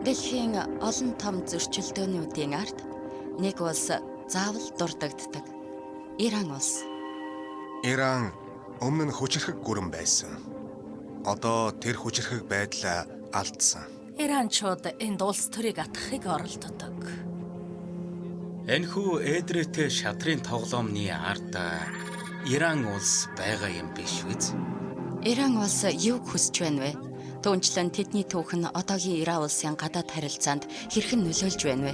Дэлхийн олон том зөрчилдөөнүүдийн ард нэг улс заавал дурддагддаг. Иран улс. Иран өмнө нь хүчирхэг гүрэн байсан. Одоо тэр хүчирхэг байдлаа алдсан. Иранчууд энд улс төрийг атгахыг оролддог. Энэхүү эдрэтэ шатрын тоглоомны ард Иран улс байгаа юм биш үз? Иран улс юуг хүсэж байна вэ? Түүнчлэн тэдний түүх нь одоогийн Иран улсын гадаад харилцаанд хэрхэн нөлөөлж байна вэ?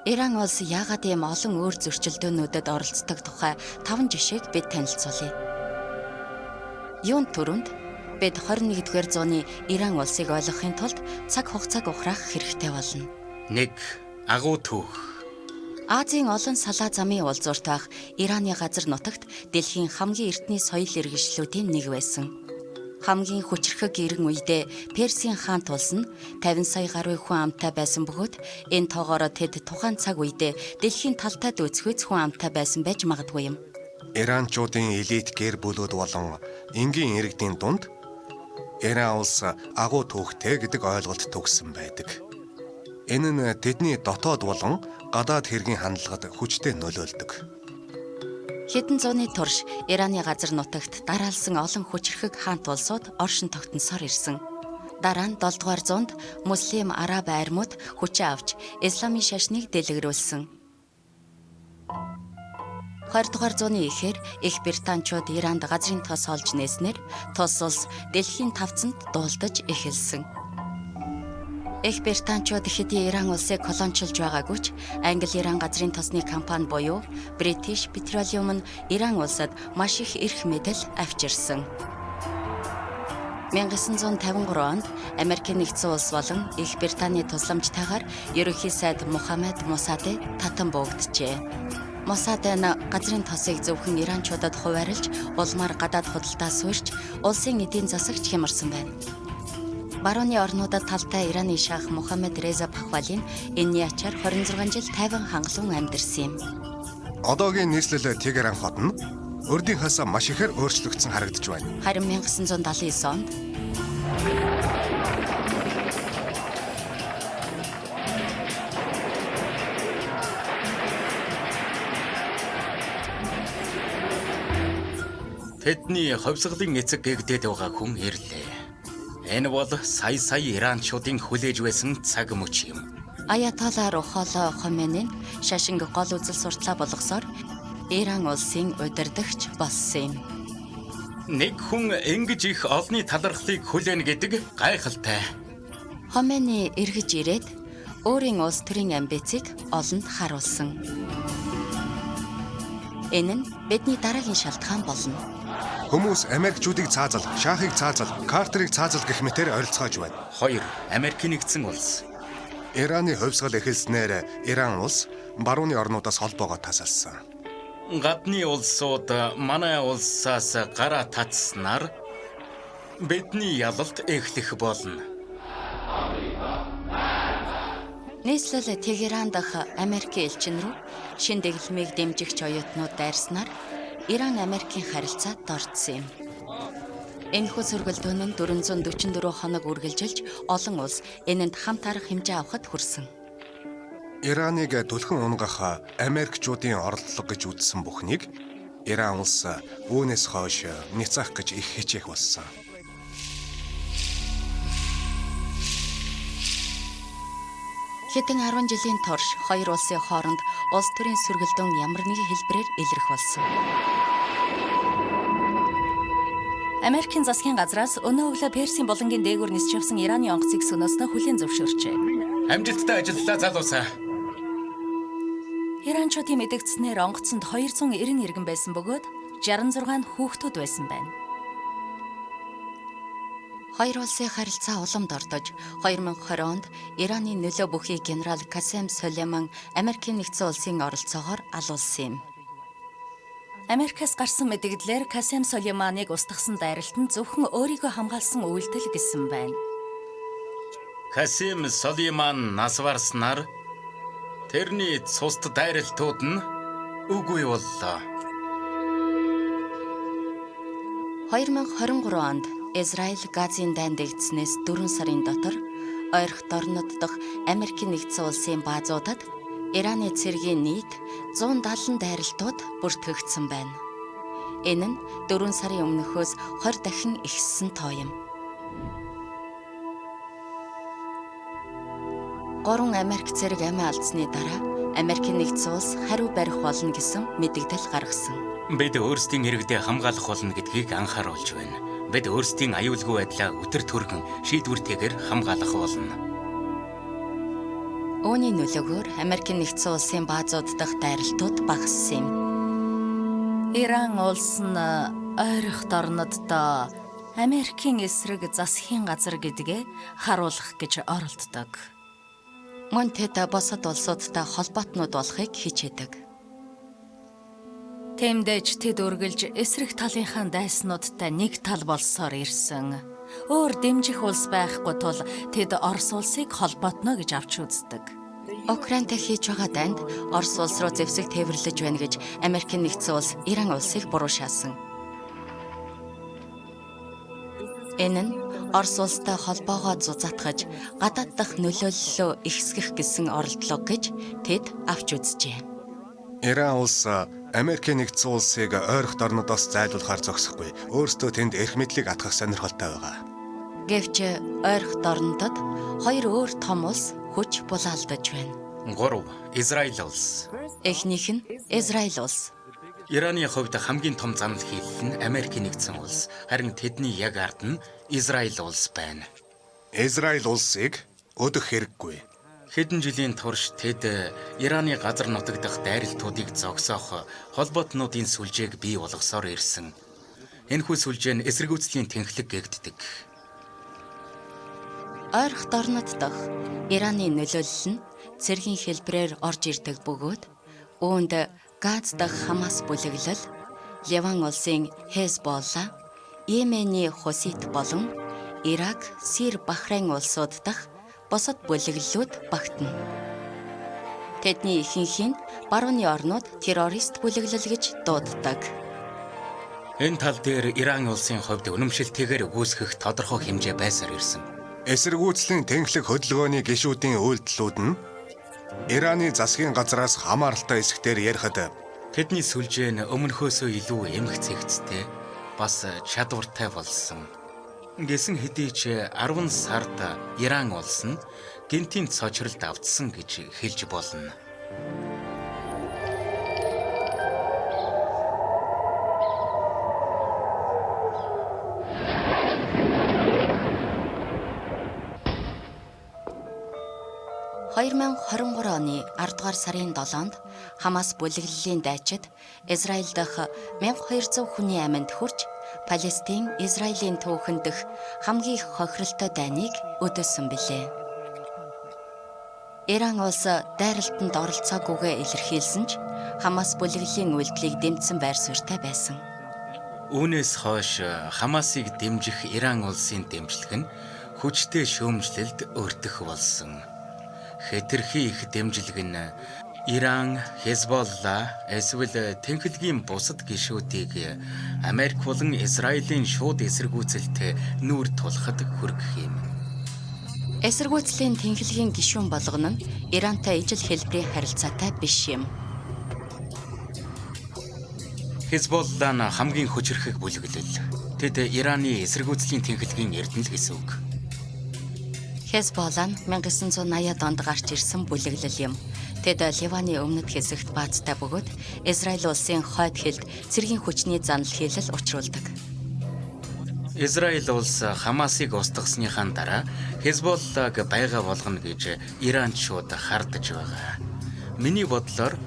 Иран улс яагаад ийм олон өөр зөрчилдөөнүүдэд оролцдог тухай 5 жишээг бид танилцуулъя. Юунд түрүүнд бид 21-р зууны Иран улсыг ойлгохын тулд цаг хугацааг ухраах хэрэгтэй болно. 1. Агуу түүх. Азийн олон салаа замын уулзуурт байх Ираны газар нутагт дэлхийн хамгийн эртний соёл иргэншлүүдийн нэг байсан. Хамгийн хүчирхэг эрен үедээ Персийн хаан тулс нь 50 сая гаруй хүн амтай байсан бөгөөд энэ тоогоороо тэд тухайн цаг үедээ дэлхийн талтай дүүцхүйц хүн амтай байсан байж магадгүй юм. Иранчуудын элит гэр бүлүүд болон энгийн иргэдийн дунд Иран улс агуу түүхтэй гэдэг ойлголт төгссөн байдаг. Энэ нь тэдний дотоод болон гадаад хэргийн хандлагад хүчтэй нөлөөлдөг. Хэдэн зууны турш Ираны газар нутагт дараалсан олон хүчирхэг хаан тулсууд оршин тогтносоор ирсэн. Дараа нь 7 дугаар зуунд муслим араб армууд хүчээ авч исламын шашныг дэлгэрүүлсэн. 20 дугаар зууны эхээр Их Британчууд Иранд газрын тос олж нээснээр тус улс дэлхийн тавцанд дуулдаж эхэлсэн. Их Британчууд хэдий Иран улсыг колоничилж байгаагүй ч Англи-Иран газрын тосны компани буюу British Petroleum нь Иран улсад маш их эрх мэдэл авчирсан. 1953 онд Америкийн нэгдсэн улс болон Их Британий тусламжтайгаар ерөнхий сайд Мухаммед Мусадэ татан буугджээ. Мусадэ нь газрын тосыг зөвхөн Иранчуудад хуваарлж, улмаар гадаад худалдаас урьж, улсын эдийн засагч хямарсан байна. Барууны орнуудад талтай Ираны шах Мухаммед Реза Пахвалин энэний ачаар 26 жил тайван хангалуун амьдарсан юм. Одоогийн нийслэл Тегеран хот нь урдынхаас маш ихээр өөрчлөгдсөн харагдаж байна. Харин 1979 онд Тэдний ховсголын эцэг гэгдээд байгаа хүн ирлээ. Энэ бол сая Иранчуудын хүлээж байсан цаг мөч юм. Аятолла Рухолла Хоменейн шашинг гол үзэл сурталаа болгосоор Иран улсын удирдагч болсон юм. Нэг хүн ингэж их олны талархлыг хүлээн гэдэг гайхалтай. Хоменей эргэж ирээд өөрийн улс төрийн амбицыг олонд харуулсан. Энэ нь бидний дараагийн шалтгаан болно. Хүмүүс Америкчуудыг цаазал, шахыг цаазал, Картерыг цаазал гэх мэтээр ойролцоож байна. 2. Америкийн нэгдсэн улс. Ираны хувьсгал эхэлснээр Иран улс барууны орнуудаас холбоогоо тасалсан. Гадны улсууд манай улсаас гараа татснаар бидний ялалт эхлэх болно. Нийслэл Тегеран дахь Америкийн элчин рүү шин дэглэмийг дэмжигч оюутнууд дайрснаар Иран-Америкийн харилцаа дордсон юм. Энэхүү сөргөлдөөн нь 444 хоног үргэлжилж олон улс энэнд хамт арга хэмжээ авахд хүрсэн. Ираныг түлхэн унгах Америкчуудын оролдлого гэж үзсэн бүхнийг Иран улс үүнээс хойш няцаах гэж их хичээх болсон. Хэдэн 10 жилийн турш хоёр улсын хооронд улс төрийн сөргөлдөөн ямар нэгэн хэлбэрээр илэрх болсон. Америкийн засгийн газраас өнөө өглөө Персийн булангийн дээгүүр нисч явсан Ираны онгоцыг сөнөөснөө хүлээн зөвшөөрчээ. Амжилттай ажиллалаа залуусаа. Иранчуудын мэдэгдснээр онгоцонд 290 иргэн байсан бөгөөд 66 нь хүүхдүүд байсан байна. Хоёр улсын харилцаа уламд ордож 2020 онд Ираны нөлөө бүхий генерал Касем Сулейман Америкийн нэгдсэн улсын оролцоогоор алуулсан юм. Америкаас гарсан мэдэгдлээр Касем Сулейманыг устгасан дайралт нь зөвхөн өөрийгөө хамгаалсан үйлдэл гэсэн байна. Касем Сулейман нас барснаар тэрний цуст дайралтууд нь үгүй боллоо. 2023 онд Израиль Газын дайнд дэгдснээс 4 сарын дотор ойрхон орнод дахь Америкийн нэгдсэн улсын баазуудад Ираны цэргийн нийт 170 дайралтууд бүртгэгдсэн байна. Энэ нь 4 сарын өмнөхөөс 20 дахин ихссэн тоо юм. 3 Америк цэрэг амиа алдсны дараа Америкийн нэгдсэн улс хариу барих болно гэсэн мэдэгдэл гаргасан. Бид өөрсдийн иргэдэд хамгаалах болно гэдгийг анхааруулж байна. Бид өөрсдийн аюулгүй байдлаа өтөр түргэн шийдвэртэйгээр хамгаалах болно. Үүний нөлөөгөөр Америкийн нэгдсэн улсын баазууд дахь дайралтууд багассан юм. Иран улс нь ойрхон орнодоо Америкийн эсрэг засгийн газар гэдгээ харуулах гэж оролддог. Мөн тэд бусад улсуудтай холбоотнууд болохыг хичээдэг. Тэмдэж тэд үргэлж эсрэг талынхаа дайснуудтай нэг тал болсоор ирсэн. Өөр дэмжих улс байхгүй тул тэд Орос улсыг холбоотно гэж авч үздэг. Украинтай хийж байгаа дайнд Орос улс руу зэвсэг тээвэрлэж байна гэж Америкийн нэгдсэн улс Иран улсыг буруу шаасан. Энэ нь Орос улстай холбоогоо зузаатгаж гадаад дахь нөлөөллөө ихсгэх гэсэн оролдлого гэж тэд авч үзжээ. Иран улс Америкийн нэгдсэн улсыг ойрхон орнодоос зайлуулахаар зогсохгүй. Өөрсдөө тэнд эрх мэдлийг атгах сонирхолтой байгаа. Гэвч ойрхон орнодод 2 өөр том улс хүч булаалдаж байна. 3. Израиль улс. Эхнийх нь Израиль улс. Ираны хувьд хамгийн том занал хийлэл нь Америкийн нэгдсэн улс. Харин тэдний яг ард нь Израиль улс байна. Израиль улсыг өдөх хэрэггүй. Хэдэн жилийн турш тэд Ираны газар нутаг дахь дайралтуудыг зогсоох холбоотнуудын сүлжээг бий болгосоор ирсэн. Энэхүү сүлжээ нь эсэргүүцлийн тэнхлэг гэгддэг. Ойрхон орнод дахь Ираны нөлөөлөл нь цэргийн хэлбэрээр орж ирдэг бөгөөд үүнд Газ дахь Хамас бүлэглэл, Ливан улсын Хезболла, Йемений Хусит болон Ирак, Сир, Бахрейн улсууд дахь бусад бүлэглэлүүд багтана. Тэдний ихэнх нь барууны орнууд террорист бүлэглэл гэж дууддаг. Энэ тал дээр Иран улсын хувьд үнэмшилтэйгээр үүсгэх тодорхой хэмжээ байсаар ирсэн. Эсэргүүцлийн тэнхлэг хөдөлгөөний гишүүдийн үйлдэлүүд нь Ираны засгийн газраас хамааралтай хэсгээр ярихад тэдний сүлжээ нь өмнөхөөсөө илүү эмх цэгцтэй бас чадвартай болсон. Гэсэн хэдий ч 10 сард Иран улс нь гинтийн цочролд автсан гэж хэлж болно. (2023) оны 10 дугаар сарын 7-нд Хамас бүлэглэлийн дайчид Израиль дахь 1200 хүний аминд хүрч Палестин, Израилийн түүхэн дэх хамгийн их хохиролтой дайныг өдөөсөн билээ. Иран улс дайралтанд оролцоогүйгээ илэрхийлсэн ч Хамас бүлэглэлийн үйлдэлийг дэмжсэн байр суурьтай байсан. Үүнээс хойш Хамасыг дэмжих Иран улсын дэмжлэг нь хүчтэй шүүмжлэлд өртөх болсон. Хэтэрхий их дэмжлэг нь Иран, Хезболла, эсвэл тэнхлэгийн бусад гишүүдийг Америк болон Израилийн шууд эсэргүүцэлд нүүр тулахад хүргэх юм. Эсэргүүцлийн тэнхлэгийн гишүүн болгоно нь Ирантай ижил хэлбэрийн харилцаатай биш юм. Хезболла нь хамгийн хүчирхэг бүлэглэл. Тэд Ираны эсэргүүцлийн тэнхлэгийн эрдэнэ л гэсэн үг. Хезболла нь 1980-ад онд гарч ирсэн бүлэглэл юм. Тэд Ливаны өмнөд хэсэгт баазтай бөгөөд Израиль улсын хойд хэлд цэргийн хүчний занал хийлэл учруулдаг. Израиль улс Хамасыг устгасныхаа дараа Хезболлаг байга болгоно гэж Иранчууд хардаж байгаа. Миний бодлоор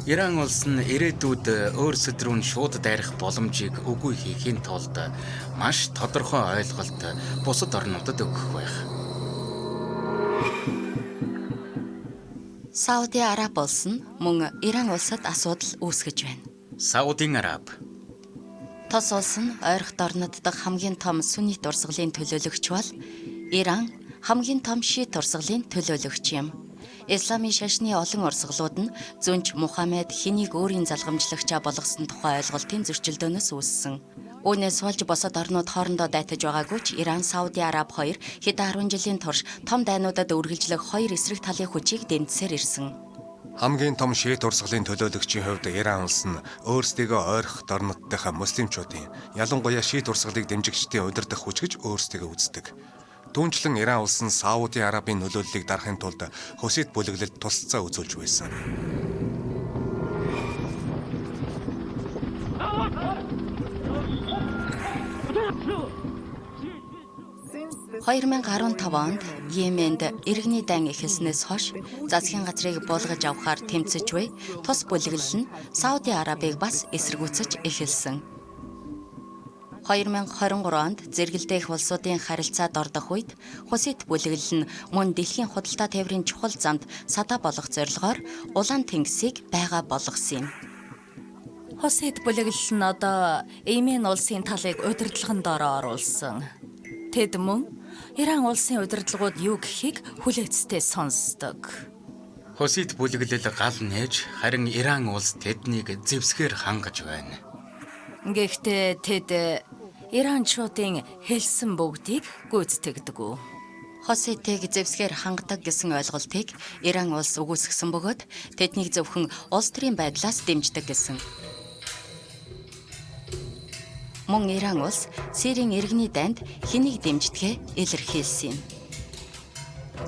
Иран улс нь ирээдүйд өөрсдөд рүү шууд дайрах боломжийг үгүй хийхийн тулд маш тодорхой ойлголт бусад орнуудад өгөх байх. Сауди Араб улс нь мөн Иран улсад асуудал үүсгэж байна. Саудын Араб. Тус улс нь ойрхон орнод дахь хамгийн том сүннит урсгалын төлөөлөгч бол Иран хамгийн том шиит урсгалын төлөөлөгч юм. Исламын шашны олон урсгалууд нь зөнч Мухаммед хэнийг өөрийн залгамжлагчаа болгосон тухай ойлголтын зөрчилдөөнөөс үүссэн. Үүнээс болж бусад орнууд хоорондоо дайтаж байгаагүй ч Иран, Сауди Араб хоёр хэд 10 жилийн турш том дайнуудад үргэлжлэх хоёр эсрэг талын хүчийг дэмжсээр ирсэн. Хамгийн том шийт урсгалын төлөөлөгчийн хувьд Иран улс нь өөрсдийгөө ойрох орнуудынхаа муслимчуудын, ялангуяа шийт урсгалыг дэмжигчдийн удирдах хүч гэж өөрсдийгөө үздэг. Түүнчлэн Иран улс нь Сауди Арабын нөлөөллийг дарахын тулд Хусит бүлэглэлд тусалцаа үзүүлж байсан. 2015 онд Йеменд иргэний дан эхэлснээс хойш засгийн газрыг буулгаж авахар тэмцэж буй тус бүлэглэл нь Сауди Арабыг бас эсэргүүцэж эхэлсэн. 2023 онд зэрэгэлдэх улсуудын харилцаад ордох үед Хусит бүлэглэл нь мөн дэлхийн худалдаа тээврийн чухал замд садаа болох зорилгоор Улаан тэнгисийг байгаа болгосон юм. Хусит бүлэглэл нь одоо Йемен улсын талыг удирдлагын доор оруулсан. Тэд мөн Иран улсын удирдлагууд юу гэхийг хүлээцтэй сонсдог. Хусит бүлэглэл гал нээж, харин Иран улс тэднийг зэвсгээр хангаж байна. Гэхдээ тэд Иранчуудын хэлсэн бүгдийг гүйцэтгэдэг. Хуситыг зэвсгээр хангадаг гэсэн ойлголтыг Иран улс үгүйсгэсэн бөгөөд тэднийг зөвхөн улс төрийн байдлаас дэмждэг гэсэн. Мөн Иран улс Сирийн иргэний дайнд хэнийг дэмждэгэ илэрхийлсэн юм.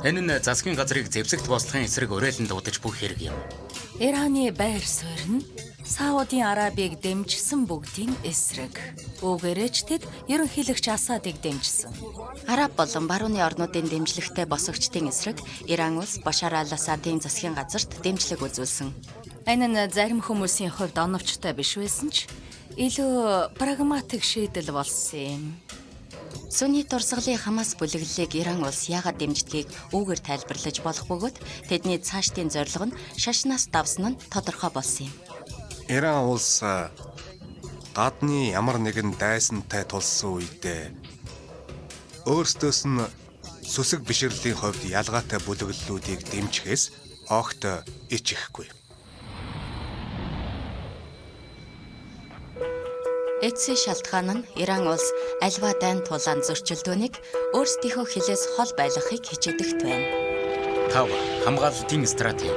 Энэ нь засгийн газрыг зэвсэгт бослохын эсрэг уриаланд удаж бүх хэрэг юм. Ираны байр суурь нь Сауди Арабыг дэмжсэн бүгдийн эсрэг. Үүгээрээ ч тэд ерөнхийлөгч Асадыг дэмжсэн. Араб болон барууны орнуудын дэмжлэгтэй босогчдын эсрэг Иран улс Башар ал-Асадын засгийн газарт дэмжлэг үзүүлсэн. Энэ нь зарим хүмүүсийн хувьд оновчтой биш байсан ч илүү прагматик шийдэл болсон юм. Сүнни дурсгалын Хамас бүлэглэлийг Иран улс яагаад дэмждгийг үүгээр тайлбарлаж болох бөгөөд тэдний цаашдын зорилго нь шашнаас давсан нь тодорхой болсон юм. Иран улс гадны ямар нэгэн дайсантай тулсан үедээ өөрсдөөс нь сүсэг бишрлийн хувьд ялгаатай бүлэглэлүүдийг дэмжихээс огт ичихгүй. Эцсийн шалтгаан нь Иран улс альва дайн тулаан зөрчилдөөнийг өөрсдийнхөө хилээс хол байлгахыг хичээдэгт байна. 5. Хамгаалалтын стратеги.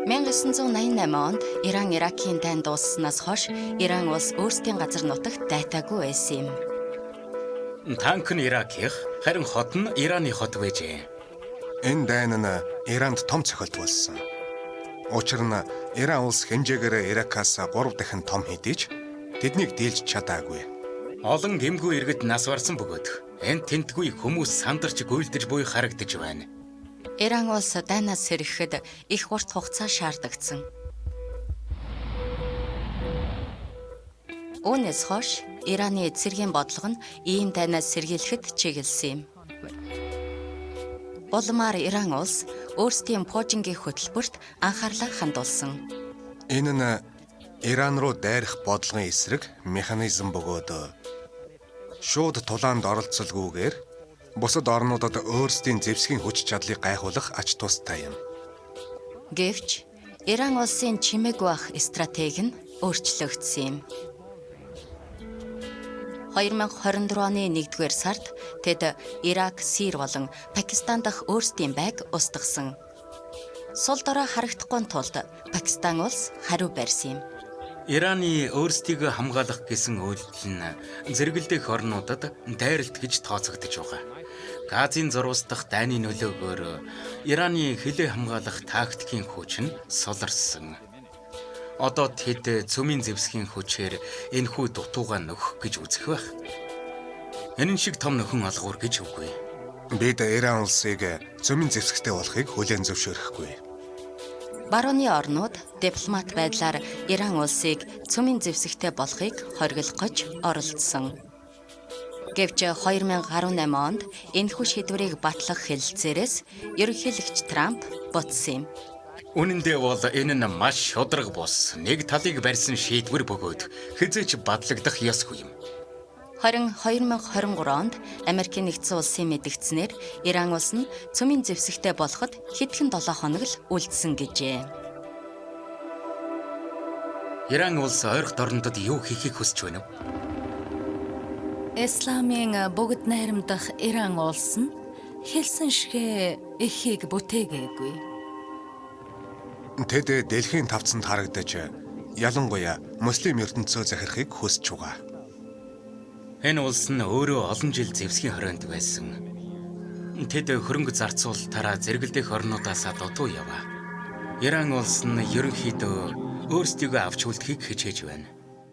1988 онд Иран Иракийн дайн дуусснаас хойш Иран улс өөрсдийн газар нутагт дайтаагүй байсан юм. Танк нь Иракийнх, харин хот нь Ираны хот байжээ. Энэ дайн нь Иранд том цохилт болсон. Учир нь Иран улс хэмжээгээр Иракаас 3 дахин том хэдий ч тэднийг дийлж чадаагүй. Олон гэмгүй иргэд нас барсан бөгөөд энэ тентгүй хүмүүс сандарч гуйлдэж буй харагдаж байна. Иран улс дайнаас сэргэхэд их урт хугацаа шаардагдсан. Үүнээс хойш Ираны эцэргийн бодлого нь ийм дайнаас сэргийлэхэд чиглэсэн юм. Улмаар Иран улс өөрсдийн Пуужингийн хөтөлбөрт анхаарлаа хандуулсан. Энэ нь Иран руу дайрах бодлогын эсрэг механизм бөгөөд шууд тулаанд оролцолгүйгээр бусад орнуудад өөрсдийн зэвсгийн хүч чадлыг гайхуулах ач тустай юм. Гэвч Иран улсын чимээгүй ах стратеги нь өөрчлөгдсөн юм. 2024 оны 1-р сард тэд Ирак, Сир болон Пакистан дахь өөрсдийн байг устгасан. Сул дорой харагдахгүй тулд Пакистан улс хариу барьсан юм. Ираны өөрсдийгөө хамгаалах гэсэн үйлдэл нь зэрэгэлдэх орнуудад дайралт гэж тооцогдож байгаа. Газын зурвас дахь дайны нөлөөгөөр Ираны хилээ хамгаалах тактикийн хүч нь суларсан. Одоо тэд цөмийн зэвсгийн хүчээр энэхүү дутуугаа нөхөх гэж үзэх байх. Энэ шиг том нөхөн олгуур гэж үгүй. Бид Иран улсыг цөмийн зэвсэгтэй болохыг хүлээн зөвшөөрөхгүй. Барууны орнууд дипломат байдлаар Иран улсыг цөмийн зэвсэгтэй болохыг хориглох оролдсон. Гэвч 2018 онд энэхүү шийдвэрийг батлах хэлэлцээрээс ерөнхийлөгч Трамп буцсан юм. Үнэн дээр бол энэ нь маш шударга бус, нэг талыг барьсан шийдвэр бөгөөд хизээч батлагдах ёсгүй юм. Харин 2023 онд Америкийн нэгдсэн улсын мэдгдснээр Иран улс нь цөмийн зэвсэгтэй болоход хэдхэн 7 хоног л үлдсэн гэжээ. Иран улс ойрхон орнуудад юу хийхийг хүсэж байна вэ? Исламын бүгд найрамдах Иран улс нь хэлсэн шигэ эхийг бүтээгээгүй. Тэд дэлхийн тавцанд харагдаж ялангуяа муслим ертөнцөө захирахыг хүсэж байгаа. Энэ улс нь өөрөө олон жил зэвсгийн хорионд байсан. Тэд хөрөнгө зарцуулалтаараа зэрэгэлдэх орнуудаас дутуу яваа. Иран улс нь ерөнхийдөө өөрсдийгөө авч үлдэхийг хичээж байна.